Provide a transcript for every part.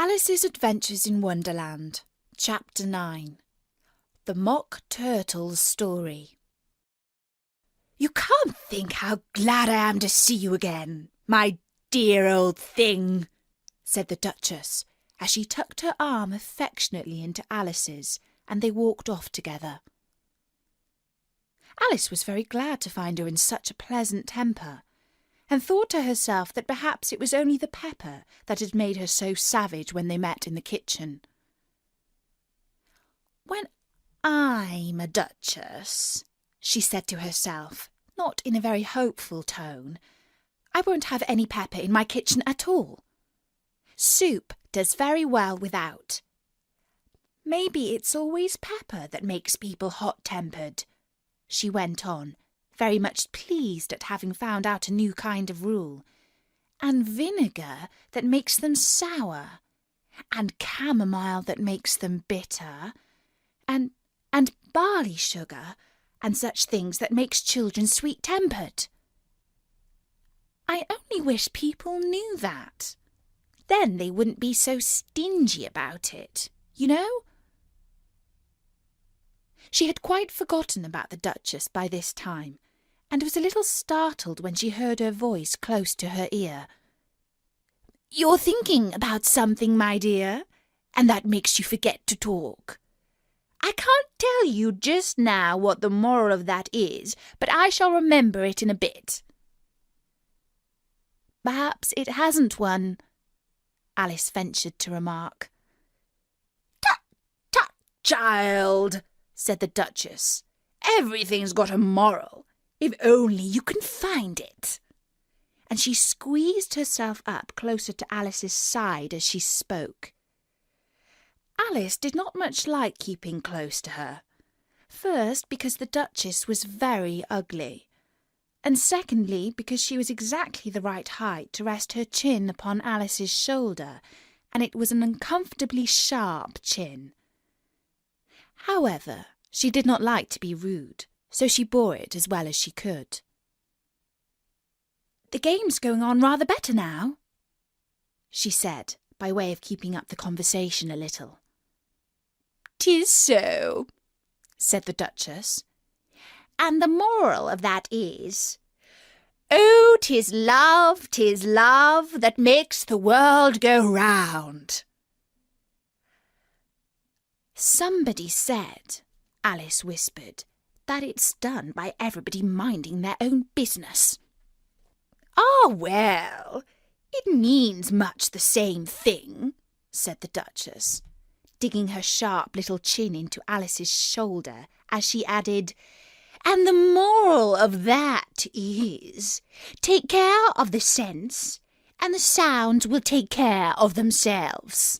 Alice's Adventures in Wonderland, Chapter 9. The Mock Turtle's Story. "You can't think how glad I am to see you again, my dear old thing," said the Duchess, as she tucked her arm affectionately into Alice's, and they walked off together. Alice was very glad to find her in such a pleasant temper, and thought to herself that perhaps it was only the pepper that had made her so savage when they met in the kitchen. "When I'm a duchess," she said to herself, not in a very hopeful tone, "I won't have any pepper in my kitchen at all. Soup does very well without. Maybe it's always pepper that makes people hot-tempered," she went on, very much pleased at having found out a new kind of rule, "and vinegar that makes them sour, and chamomile that makes them bitter, and barley sugar, and such things that makes children sweet-tempered. I only wish people knew that. Then they wouldn't be so stingy about it, you know." She had quite forgotten about the Duchess by this time, and was a little startled when she heard her voice close to her ear. "You're thinking about something, my dear, and that makes you forget to talk. I can't tell you just now what the moral of that is, but I shall remember it in a bit." "Perhaps it hasn't one," Alice ventured to remark. "Tut, tut, child," said the Duchess. "Everything's got a moral, if only you can find it." And she squeezed herself up closer to Alice's side as she spoke. Alice did not much like keeping close to her. First, because the Duchess was very ugly, and secondly, because she was exactly the right height to rest her chin upon Alice's shoulder, and it was an uncomfortably sharp chin. However, she did not like to be rude, so she bore it as well as she could. "The game's going on rather better now," she said, by way of keeping up the conversation a little. "'Tis so," said the Duchess, "and the moral of that is, 'Oh, 'tis love, that makes the world go round.'" "Somebody said," Alice whispered, "that it's done by everybody minding their own business." "Ah, well, it means much the same thing," said the Duchess, digging her sharp little chin into Alice's shoulder as she added, "And the moral of that is, take care of the sense, and the sounds will take care of themselves."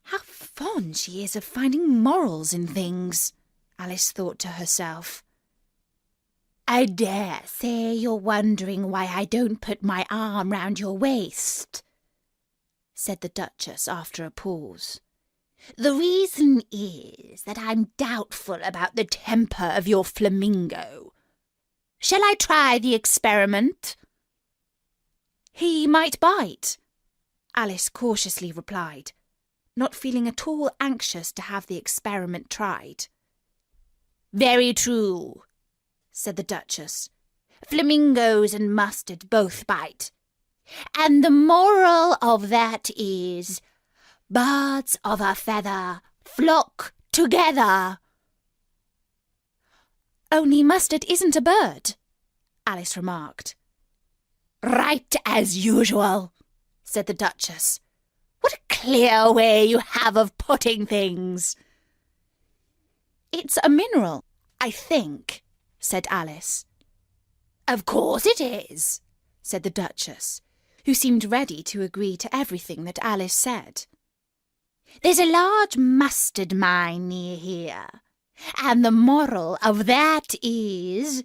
"How fond she is of finding morals in things," Alice thought to herself. "I dare say you're wondering why I don't put my arm round your waist," said the Duchess after a pause. "The reason is that I'm doubtful about the temper of your flamingo. Shall I try the experiment?" "He might bite," Alice cautiously replied, not feeling at all anxious to have the experiment tried. "Very true," said the Duchess. "Flamingos and mustard both bite. And the moral of that is, birds of a feather flock together." "Only mustard isn't a bird," Alice remarked. "Right as usual," said the Duchess. "What a clear way you have of putting things." "It's a mineral, I think," said Alice. "Of course it is," said the Duchess, who seemed ready to agree to everything that Alice said. "There's a large mustard mine near here, and the moral of that is,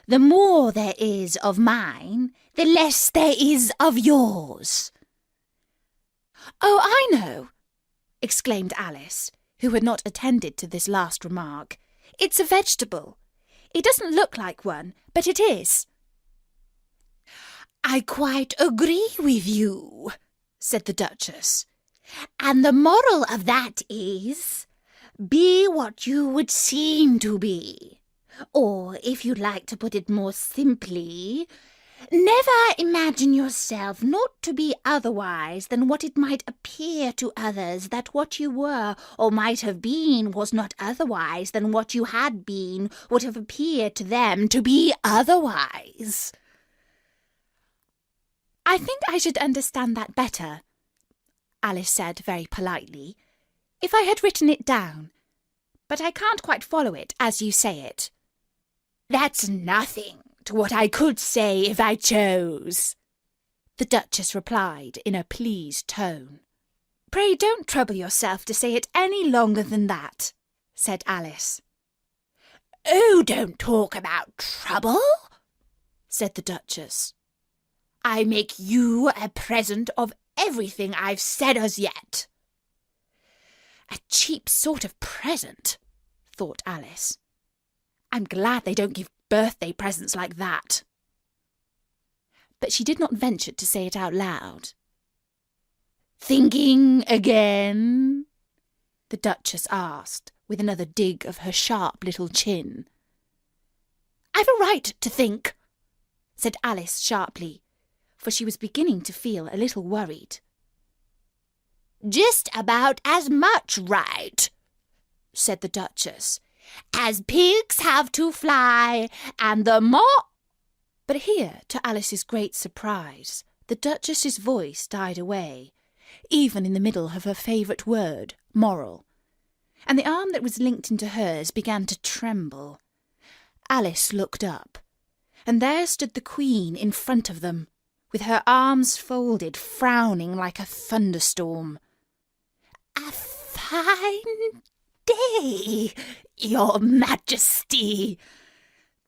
the more there is of mine, the less there is of yours." "Oh, I know," exclaimed Alice, who had not attended to this last remark. "It's a vegetable. It doesn't look like one, but it is." "I quite agree with you," said the Duchess. "And the moral of that is, be what you would seem to be. Or, if you'd like to put it more simply, never imagine yourself not to be otherwise than what it might appear to others that what you were or might have been was not otherwise than what you had been would have appeared to them to be otherwise." "I think I should understand that better," Alice said very politely, "if I had written it down. But I can't quite follow it as you say it." "That's nothing to what I could say if I chose," the Duchess replied in a pleased tone. "Pray don't trouble yourself to say it any longer than that," said Alice. "Oh, don't talk about trouble," said the Duchess. "I make you a present of everything I've said as yet." "A cheap sort of present," thought Alice. "I'm glad they don't give birthday presents like that." But she did not venture to say it out loud. "Thinking again?" the Duchess asked, with another dig of her sharp little chin. "I've a right to think," said Alice sharply, for she was beginning to feel a little worried. "Just about as much right," said the Duchess, "as pigs have to fly, and the more—" But here, to Alice's great surprise, the Duchess's voice died away, even in the middle of her favourite word, moral, and the arm that was linked into hers began to tremble. Alice looked up, and there stood the Queen in front of them, with her arms folded, frowning like a thunderstorm. "A fine day, Your Majesty,"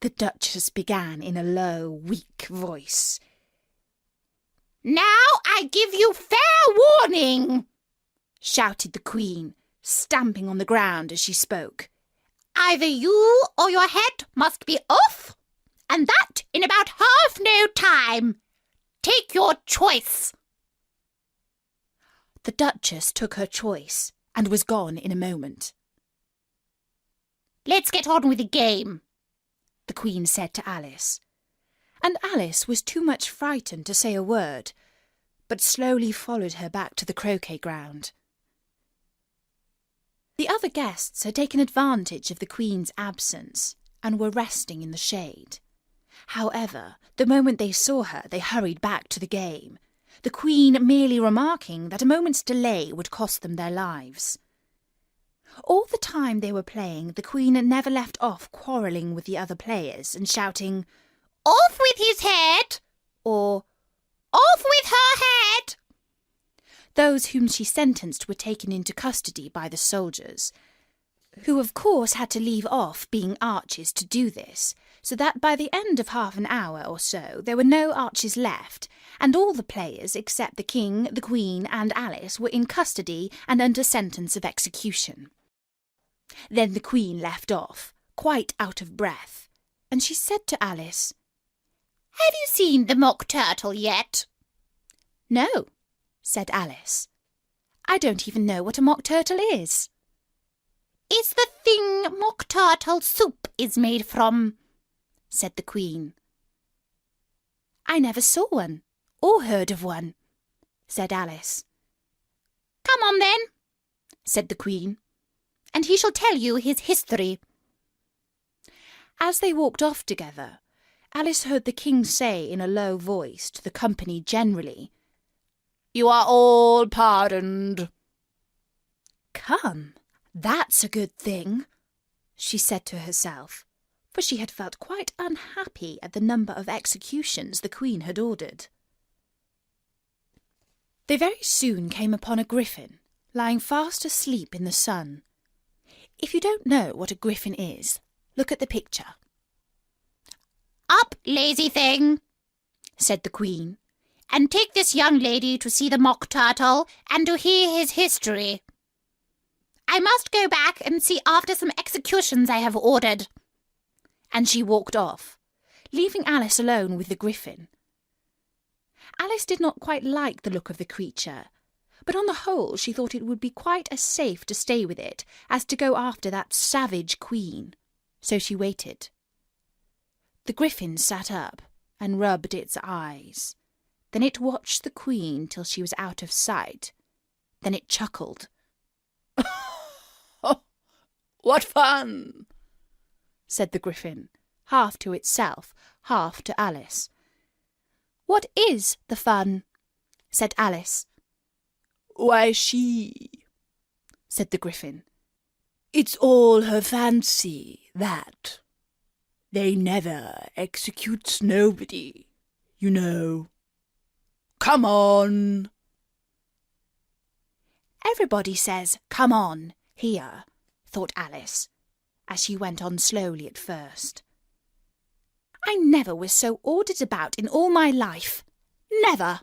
the Duchess began in a low, weak voice. "Now I give you fair warning," shouted the Queen, stamping on the ground as she spoke. "Either you or your head must be off, and that in about half no time. Take your choice." The Duchess took her choice and was gone in a moment. "Let's get on with the game," the Queen said to Alice, and Alice was too much frightened to say a word, but slowly followed her back to the croquet ground. The other guests had taken advantage of the Queen's absence and were resting in the shade. However, the moment they saw her, they hurried back to the game, the Queen merely remarking that a moment's delay would cost them their lives. All the time they were playing, the Queen never left off quarrelling with the other players and shouting, "Off with his head!" or "Off with her head!" Those whom she sentenced were taken into custody by the soldiers, who of course had to leave off being archers to do this, so that by the end of half an hour or so there were no archers left, and all the players except the King, the Queen, and Alice were in custody and under sentence of execution. Then the Queen left off, quite out of breath, and she said to Alice, "Have you seen the Mock Turtle yet?" "No," said Alice. "I don't even know what a Mock Turtle is." "It's the thing Mock Turtle soup is made from," said the Queen. "I never saw one, or heard of one," said Alice. "Come on then," said the Queen, "and he shall tell you his history." As they walked off together, Alice heard the King say in a low voice to the company generally, "You are all pardoned." "Come, that's a good thing," she said to herself, for she had felt quite unhappy at the number of executions the Queen had ordered. They very soon came upon a griffin, lying fast asleep in the sun. If you don't know what a griffin is, look at the picture. "Up, lazy thing," said the Queen, "and take this young lady to see the Mock Turtle and to hear his history. I must go back and see after some executions I have ordered." And she walked off, leaving Alice alone with the griffin. Alice did not quite like the look of the creature, but on the whole she thought it would be quite as safe to stay with it as to go after that savage queen. So she waited. The griffin sat up and rubbed its eyes. Then it watched the queen till she was out of sight. Then it chuckled. "What fun!" said the griffin, half to itself, half to Alice. "What is the fun?" said Alice. "Why, said the griffin. "It's all her fancy, that. They never executes nobody, you know. Come on." "Everybody says, 'Come on,' here," thought Alice, as she went on slowly at first. "I never was so ordered about in all my life. Never!"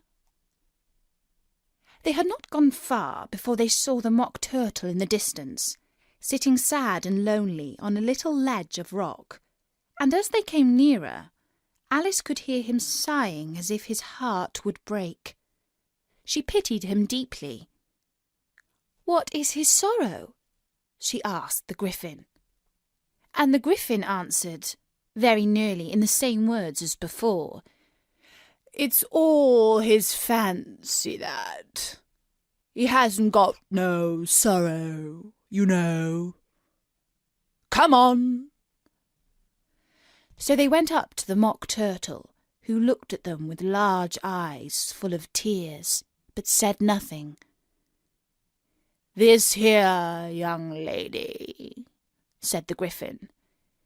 They had not gone far before they saw the Mock Turtle in the distance, sitting sad and lonely on a little ledge of rock, and as they came nearer, Alice could hear him sighing as if his heart would break. She pitied him deeply. "What is his sorrow?" she asked the griffin. And the griffin answered, very nearly in the same words as before, "It's all his fancy, that. He hasn't got no sorrow, you know. Come on." So they went up to the Mock Turtle, who looked at them with large eyes full of tears, but said nothing. "This here young lady," said the griffin,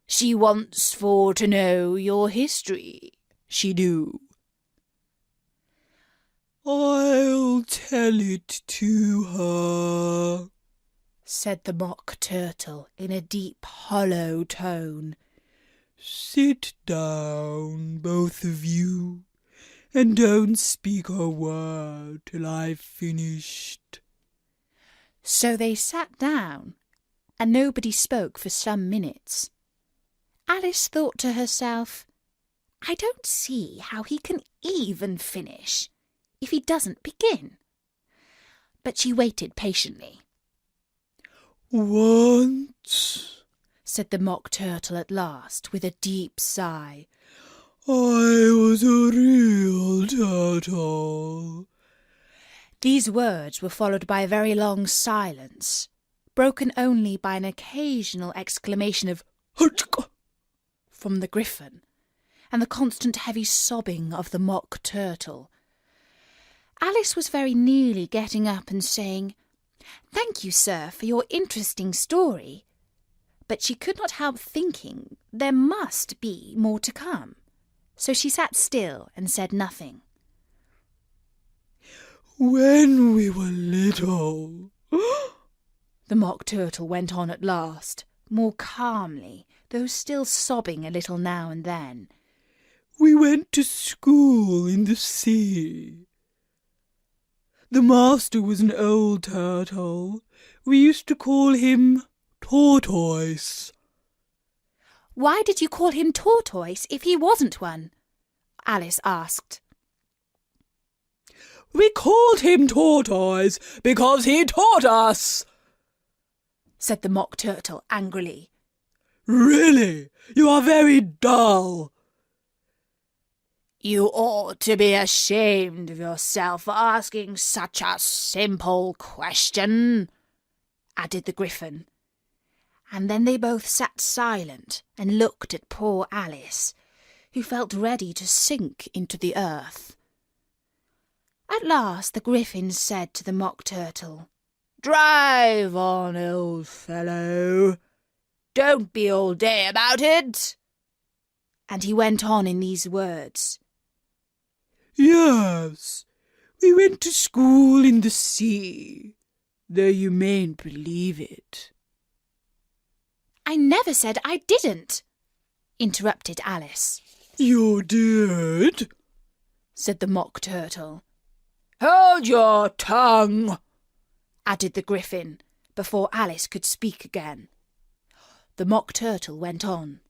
"she wants for to know your history, she do." "I'll tell it to her," said the Mock Turtle in a deep, hollow tone. "Sit down, both of you, and don't speak a word till I've finished." So they sat down, and nobody spoke for some minutes. Alice thought to herself, "I don't see how he can even finish if he doesn't begin." But she waited patiently. "Once," said the Mock Turtle at last, with a deep sigh, "I was a real turtle." These words were followed by a very long silence, broken only by an occasional exclamation of "Hutchka!" from the griffin, and the constant heavy sobbing of the Mock Turtle. Alice was very nearly getting up and saying, "Thank you, sir, for your interesting story," but she could not help thinking there must be more to come, so she sat still and said nothing. "When we were little," the Mock Turtle went on at last, more calmly, though still sobbing a little now and then, "we went to school in the sea. The master was an old turtle. We used to call him Tortoise." "Why did you call him Tortoise if he wasn't one?" Alice asked. "We called him Tortoise because he taught us," said the Mock Turtle angrily. "Really, you are very dull." "You ought to be ashamed of yourself for asking such a simple question," added the griffin. And then they both sat silent and looked at poor Alice, who felt ready to sink into the earth. At last the griffin said to the Mock Turtle, "Drive on, old fellow. Don't be all day about it." And he went on in these words. "Yes, we went to school in the sea, though you mayn't believe it." "I never said I didn't," interrupted Alice. "You did," said the Mock Turtle. "Hold your tongue," added the griffin, before Alice could speak again. The Mock Turtle went on.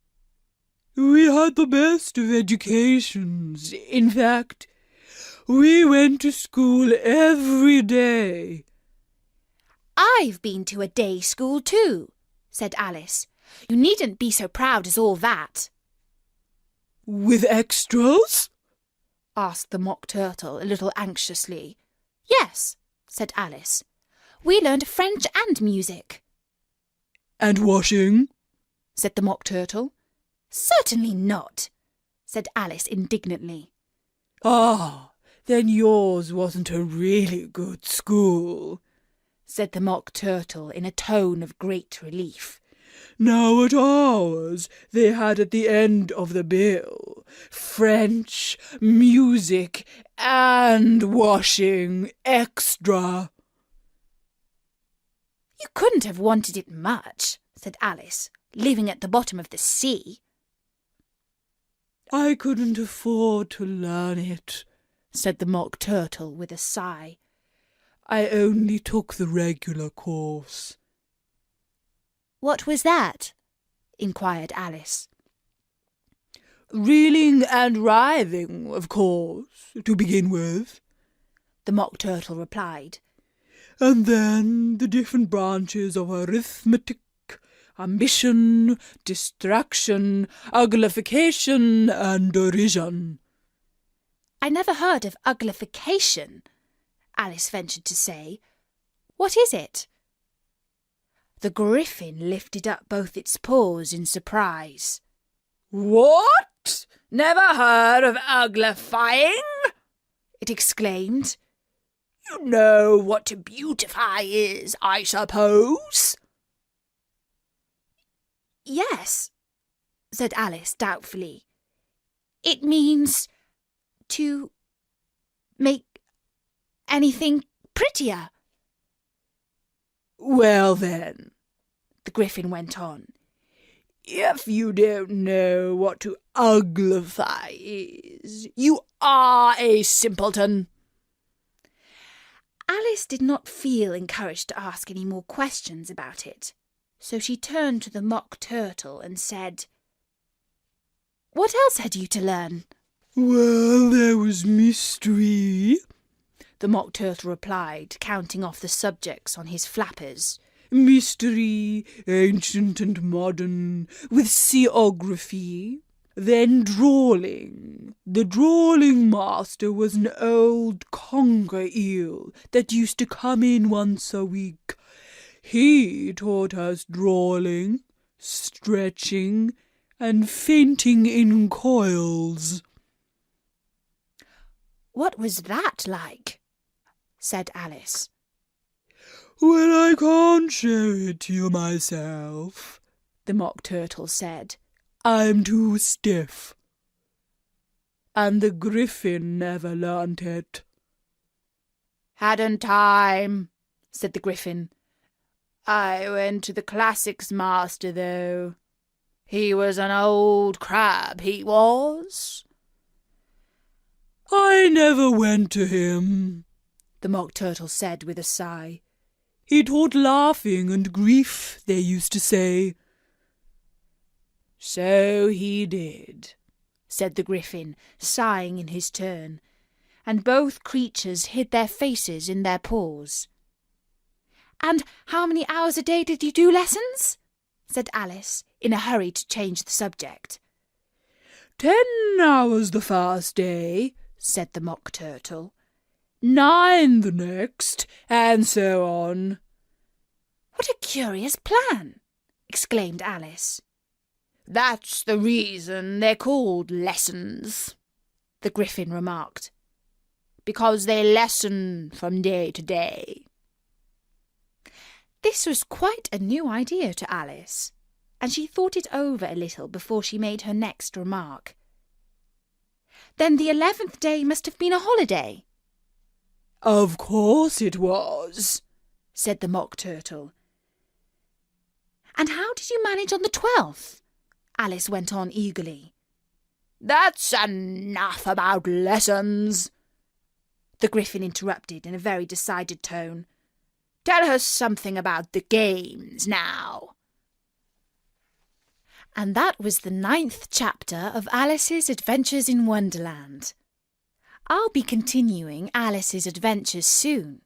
"We had the best of educations. In fact, We went to school every day. I've been to a day school too, said Alice. You needn't be so proud as all that. With extras? Asked the Mock Turtle a little anxiously. Yes, said Alice. We learned French and music. And washing? Said the Mock Turtle. Certainly not, said Alice indignantly. Ah, then yours wasn't a really good school, said the Mock Turtle in a tone of great relief. Now at ours they had at the end of the bill French, music, and washing extra. You couldn't have wanted it much, said Alice, living at the bottom of the sea. I couldn't afford to learn it, said the Mock Turtle with a sigh. I only took the regular course. What was that? Inquired Alice. Reeling and writhing, of course, to begin with, the Mock Turtle replied. And then the different branches of arithmetic, ambition, distraction, uglification, and derision. I never heard of uglification, Alice ventured to say. What is it? The Griffin lifted up both its paws in surprise. What? Never heard of uglifying? It exclaimed. You know what to beautify is, I suppose? Yes, said Alice doubtfully. It means to make anything prettier. Well then, the Griffin went on, if you don't know what to uglify is, you are a simpleton. Alice did not feel encouraged to ask any more questions about it, so she turned to the Mock Turtle and said, What else had you to learn? Well, there was mystery, the Mock Turtle replied, counting off the subjects on his flappers. Mystery, ancient and modern, with seaography. Then drawling. The drawling master was an old conger eel that used to come in once a week. He taught us drawling, stretching, and fainting in coils. What was that like? Said Alice. Well, I can't show it to you myself, the Mock Turtle said. I'm too stiff. And the Griffin never learnt it. Hadn't time, said the Griffin. I went to the classics master, though. He was an old crab, he was. I never went to him, the Mock Turtle said with a sigh. He taught laughing and grief, they used to say. So he did, said the Griffin, sighing in his turn, and both creatures hid their faces in their paws. And how many hours a day did you do lessons? Said Alice, in a hurry to change the subject. 10 hours the first day, said the Mock Turtle. 9 the next, and so on. What a curious plan, exclaimed Alice. That's the reason they're called lessons, the Griffin remarked. Because they lessen from day to day. This was quite a new idea to Alice, and she thought it over a little before she made her next remark. Then the 11th day must have been a holiday. Of course it was, said the Mock Turtle. And how did you manage on the 12th? Alice went on eagerly. That's enough about lessons, the Griffin interrupted in a very decided tone. Tell her something about the games now. And that was the 9th chapter of Alice's Adventures in Wonderland. I'll be continuing Alice's adventures soon.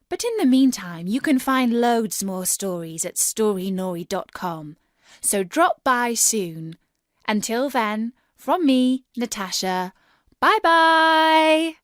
But in the meantime, you can find loads more stories at storynori.com. So drop by soon. Until then, from me, Natasha, bye-bye!